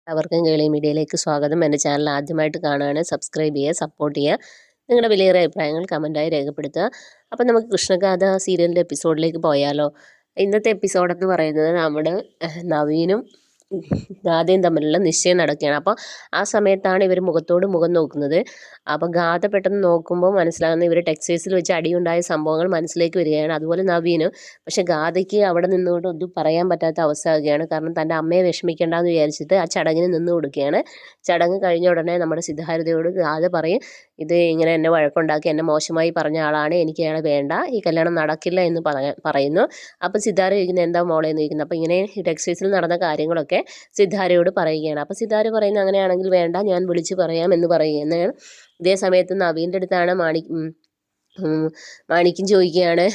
അവർക്കും കേളി മീഡിയയിലേക്ക് സ്വാഗതം. എൻ്റെ ചാനൽ ആദ്യമായിട്ട് കാണുകയാണ്, സബ്സ്ക്രൈബ് ചെയ്യുക, സപ്പോർട്ട് ചെയ്യുക. നിങ്ങളുടെ വിലയേറിയ അഭിപ്രായങ്ങൾ കമൻറ്റായി രേഖപ്പെടുത്തുക. അപ്പം നമുക്ക് കൃഷ്ണഗാഥ സീരിയലിൻ്റെ എപ്പിസോഡിലേക്ക് പോയാലോ? ഇന്നത്തെ എപ്പിസോഡെന്ന് പറയുന്നത് നമ്മുടെ നവീനും ഗാഥയും തമ്മിലുള്ള നിശ്ചയം നടക്കുകയാണ്. അപ്പോൾ ആ സമയത്താണ് ഇവർ മുഖത്തോട് മുഖം നോക്കുന്നത്. അപ്പോൾ ഗാഥ പെട്ടെന്ന് നോക്കുമ്പോൾ മനസ്സിലാകുന്ന ഇവർ ടെക്സൈസിൽ വെച്ച് അടിയുണ്ടായ സംഭവങ്ങൾ മനസ്സിലേക്ക് വരികയാണ്. അതുപോലെ നവീനും. പക്ഷേ ഗാഥയ്ക്ക് അവിടെ നിന്നുകൊണ്ട് ഒന്നും പറയാൻ പറ്റാത്ത അവസ്ഥയാകുകയാണ്. കാരണം തൻ്റെ അമ്മയെ വിഷമിക്കേണ്ടെന്ന് വിചാരിച്ചിട്ട് ആ ചടങ്ങിന് നിന്ന് കൊടുക്കുകയാണ്. ചടങ്ങ് കഴിഞ്ഞ ഉടനെ നമ്മുടെ സിദ്ധാർത്ഥയോട് ഗാഥ പറയും, ഇത് ഇങ്ങനെ എന്നെ വഴക്കുണ്ടാക്കി എന്നെ മോശമായി പറഞ്ഞ ആളാണ്, എനിക്ക് അയാളെ വേണ്ട, ഈ കല്യാണം നടക്കില്ല എന്ന് പറയുന്നു. അപ്പോൾ സിദ്ധാർത്ഥ ചോദിക്കുന്നത് എന്താ മോളെ എന്ന് ചോദിക്കുന്നത്. അപ്പോൾ ഇങ്ങനെ ഈ ടെക്സൈസിൽ നടന്ന കാര്യങ്ങളൊക്കെ സിദ്ധാരയോട് പറയുകയാണ്. അപ്പോൾ സിദ്ധാര പറയുന്നത് അങ്ങനെയാണെങ്കിൽ വേണ്ട, ഞാൻ വിളിച്ച് പറയാം എന്ന് പറയുകയാണ്. ഇതേ സമയത്ത് നവീൻ്റെ അടുത്താണ് മാണിക്കും ചോദിക്കുകയാണ്,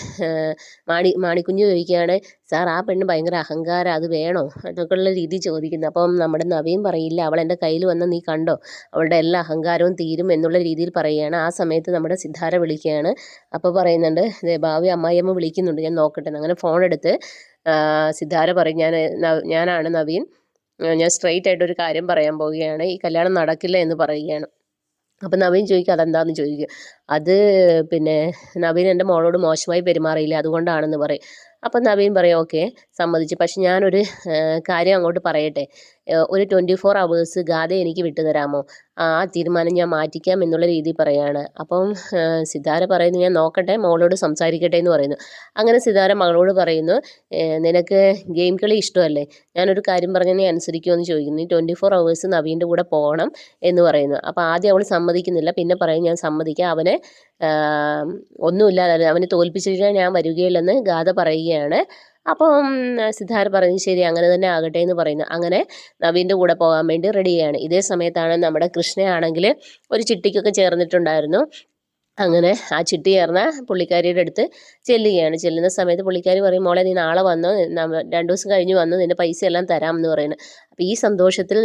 മാണിക്കുഞ്ഞ് ചോദിക്കുകയാണ്, സാർ ആ പെണ്ണ് ഭയങ്കര അഹങ്കാരം, അത് വേണോ എന്നൊക്കെയുള്ള രീതി ചോദിക്കുന്നത്. അപ്പം നമ്മുടെ നവീൻ പറയില്ല, അവൾ എൻ്റെ കയ്യിൽ വന്ന് നീ കണ്ടോ, അവളുടെ എല്ലാ അഹങ്കാരവും തീരും എന്നുള്ള രീതിയിൽ പറയുകയാണ്. ആ സമയത്ത് നമ്മുടെ സിദ്ധാര വിളിക്കുകയാണ്. അപ്പോൾ പറയുന്നുണ്ട്, ഭാവി അമ്മായിയമ്മ വിളിക്കുന്നുണ്ട്, ഞാൻ നോക്കട്ടെ. അങ്ങനെ ഫോൺ എടുത്ത് സിദ്ധാര പറയും, ഞാനാണ് നവീൻ, ഞാൻ സ്ട്രെയിറ്റ് ആയിട്ടൊരു കാര്യം പറയാൻ പോവുകയാണ്, ഈ കല്യാണം നടക്കില്ല എന്ന് പറയുകയാണ്. അപ്പം നവീൻ ചോദിക്കും അതെന്താണെന്ന് ചോദിക്കും. അത് പിന്നെ നവീൻ എൻ്റെ മോളോട് മോശമായി പെരുമാറിയില്ല, അതുകൊണ്ടാണെന്ന് പറയും. അപ്പം നവീൻ പറയും ഓക്കെ, സമ്മതിച്ചു. പക്ഷെ ഞാനൊരു കാര്യം അങ്ങോട്ട് പറയട്ടെ, ഒരു 24 hours ഗാഥ എനിക്ക് വിട്ടുതരാമോ, ആ തീരുമാനം ഞാൻ മാറ്റിക്കാം എന്നുള്ള രീതിയിൽ പറയാണ്. അപ്പം സിതാര പറയുന്നു, ഞാൻ നോക്കട്ടെ, മോളോട് സംസാരിക്കട്ടെ എന്ന് പറയുന്നു. അങ്ങനെ സിതാര മകളോട് പറയുന്നു, നിനക്ക് ഗെയിം കളി ഇഷ്ടമല്ലേ, ഞാനൊരു കാര്യം പറഞ്ഞാൽ നീ അനുസരിക്കുമോ എന്ന് ചോദിക്കുന്നു. നീ 24 hours നവീൻ്റെ കൂടെ പോകണം എന്ന് പറയുന്നു. അപ്പോൾ ആദ്യം അവൾ സമ്മതിക്കുന്നില്ല, പിന്നെ പറയും ഞാൻ സമ്മതിക്കാം, അവനെ ഒന്നുമില്ലാതെ അവനെ തോൽപ്പിച്ചിട്ട് ഞാൻ വരികയില്ലെന്ന് ഗാഥ പറയുകയാണ്. അപ്പം സിദ്ധാർത്ഥ പറഞ്ഞു ശരി അങ്ങനെ തന്നെ ആകട്ടെ എന്ന് പറയുന്നു. അങ്ങനെ നവീൻ്റെ കൂടെ പോകാൻ വേണ്ടി റെഡിയാണ്. ഇതേ സമയത്താണ് നമ്മുടെ കൃഷ്ണയാണെങ്കിൽ ഒരു ചിട്ടിക്കൊക്കെ ചേർന്നിട്ടുണ്ടായിരുന്നു. അങ്ങനെ ആ ചിട്ടി ചേർന്ന പുള്ളിക്കാരിയുടെ അടുത്ത് ചെല്ലുകയാണ്. ചെല്ലുന്ന സമയത്ത് പുള്ളിക്കാരി പറയും, മോളെ നീ നാളെ വന്നോ, 2 ദിവസം കഴിഞ്ഞ് വന്ന് നിൻ്റെ പൈസ എല്ലാം തരാം എന്ന് പറയുന്നത്. അപ്പോൾ ഈ സന്തോഷത്തിൽ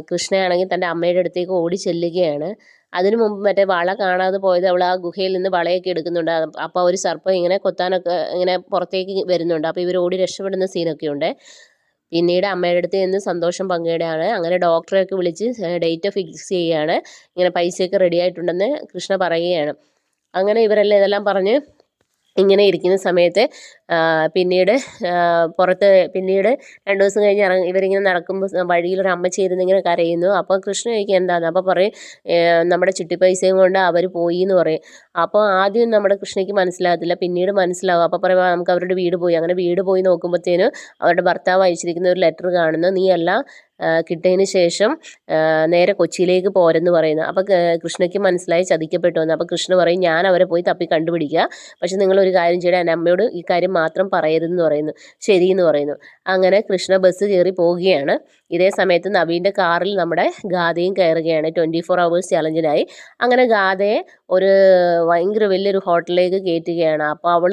കൃഷ്ണയാണെങ്കിൽ തൻ്റെ അമ്മയുടെ അടുത്തേക്ക് ഓടി ചെല്ലുകയാണ്. അതിനു മുമ്പ് മറ്റേ വള കാണാതെ പോയത്, അവൾ ആ ഗുഹയിൽ നിന്ന് വളയൊക്കെ എടുക്കുന്നുണ്ട്. അപ്പോൾ ഒരു സർപ്പം ഇങ്ങനെ കൊത്താനൊക്കെ ഇങ്ങനെ പുറത്തേക്ക് വരുന്നുണ്ട്. അപ്പോൾ ഇവർ ഓടി രക്ഷപ്പെടുന്ന സീനൊക്കെ ഉണ്ട്. പിന്നീട് അമ്മയുടെ അടുത്ത് നിന്ന് സന്തോഷം പങ്കിടുകയാണ്. അങ്ങനെ ഡോക്ടറെയൊക്കെ വിളിച്ച് ഡേറ്റ് ഫിക്സ് ചെയ്യുകയാണ്. ഇങ്ങനെ പൈസയൊക്കെ റെഡി ആയിട്ടുണ്ടെന്ന് കൃഷ്ണ പറയുകയാണ്. അങ്ങനെ ഇവരെല്ലാം ഇതെല്ലാം പറഞ്ഞ് ഇങ്ങനെ ഇരിക്കുന്ന സമയത്ത് പിന്നീട് പിന്നീട് 2 ദിവസം കഴിഞ്ഞ് ഇവരിങ്ങനെ നടക്കുമ്പോൾ വഴിയിലൊരു അമ്മച്ചി ഇരുന്നിങ്ങനെ കരയുന്നു. അപ്പോൾ കൃഷ്ണ ചോദിക്കും എന്താന്ന്. അപ്പോൾ പറയും നമ്മുടെ ചിട്ടി പൈസയും കൊണ്ട് അവർ പോയി എന്ന് പറയും. അപ്പോൾ ആദ്യം നമ്മുടെ കൃഷ്ണയ്ക്ക് മനസ്സിലാകത്തില്ല, പിന്നീട് മനസ്സിലാവും. അപ്പോൾ പറയും നമുക്ക് അവരുടെ വീട് പോയി. അങ്ങനെ വീട് പോയി നോക്കുമ്പോഴത്തേനും അവരുടെ ഭർത്താവ് അയച്ചിരിക്കുന്ന ഒരു ലെറ്റർ കാണുന്നു, നീ എല്ലാം കിട്ടിയതിന് ശേഷം നേരെ കൊച്ചിയിലേക്ക് പോരെന്ന് പറയുന്നു. അപ്പോൾ കൃഷ്ണയ്ക്ക് മനസ്സിലായി ചതിക്കപ്പെട്ടു എന്ന്. അപ്പോൾ കൃഷ്ണ പറയും ഞാൻ അവരെ പോയി തപ്പി കണ്ടുപിടിക്കുക, പക്ഷെ നിങ്ങളൊരു കാര്യം ചെയ്യണം, എൻ്റെ അമ്മയോട് ഈ കാര്യം മാത്രം പറയരുതെന്ന് പറയുന്നു. ശരിയെന്ന് പറയുന്നു. അങ്ങനെ കൃഷ്ണ ബസ് കയറി പോവുകയാണ്. ഇതേ സമയത്ത് നവീൻ്റെ കാറിൽ നമ്മുടെ ഗാഥയും കയറുകയാണ് 24 hours ചലഞ്ചിനായി. അങ്ങനെ ഗാഥയെ ഒരു ഭയങ്കര വലിയൊരു ഹോട്ടലിലേക്ക് കയറ്റുകയാണ്. അപ്പോൾ അവൾ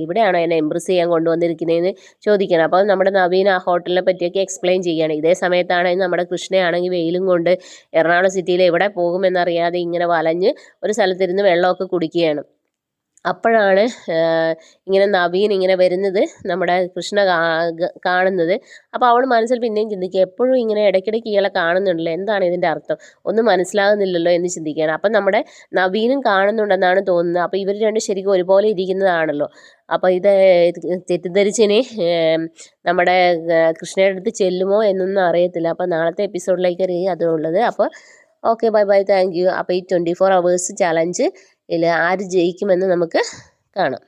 ഇവിടെയാണോ എന്നെ ഇംപ്രസ് ചെയ്യാൻ കൊണ്ടുവന്നിരിക്കുന്നതെന്ന് ചോദിക്കണം. അപ്പോൾ നമ്മുടെ നവീൻ ആ ഹോട്ടലിനെ പറ്റിയൊക്കെ എക്സ്പ്ലെയിൻ ചെയ്യുകയാണ്. ഇതേ സമയത്താണ് നമ്മുടെ കൃഷ്ണയാണെങ്കിൽ വെയിലും കൊണ്ട് എറണാകുളം സിറ്റിയിൽ എവിടെ പോകുമെന്നറിയാതെ ഇങ്ങനെ വലഞ്ഞ് ഒരു സ്ഥലത്തിരുന്ന് വെള്ളമൊക്കെ കുടിക്കുകയാണ്. അപ്പോഴാണ് ഇങ്ങനെ നവീൻ ഇങ്ങനെ വരുന്നത് നമ്മുടെ കൃഷ്ണ കാണുന്നത്. അപ്പോൾ അവൾ മനസ്സിൽ പിന്നെയും ചിന്തിക്കുക, എപ്പോഴും ഇങ്ങനെ ഇടയ്ക്കിടയ്ക്ക് ഇയാളെ കാണുന്നുണ്ടല്ലോ, എന്താണ് ഇതിൻ്റെ അർത്ഥം, ഒന്നും മനസ്സിലാകുന്നില്ലല്ലോ എന്ന് ചിന്തിക്കുകയാണ്. അപ്പം നമ്മുടെ നവീനും കാണുന്നുണ്ടെന്നാണ് തോന്നുന്നത്. അപ്പോൾ ഇവർ രണ്ടും ശരിക്കും ഒരുപോലെ ഇരിക്കുന്നതാണല്ലോ. അപ്പോൾ ഇത് തെറ്റിദ്ധരിച്ചിനി നമ്മുടെ കൃഷ്ണയുടെ അടുത്ത് ചെല്ലുമോ എന്നൊന്നും അറിയത്തില്ല. അപ്പോൾ നാളത്തെ എപ്പിസോഡിലേക്ക് അതുള്ളത്. അപ്പോൾ okay, bye bye, thank you. അപ്പോൾ ഈ 24 hours ചലഞ്ച് ആര് ജയിക്കുമെന്ന് നമുക്ക് കാണാം.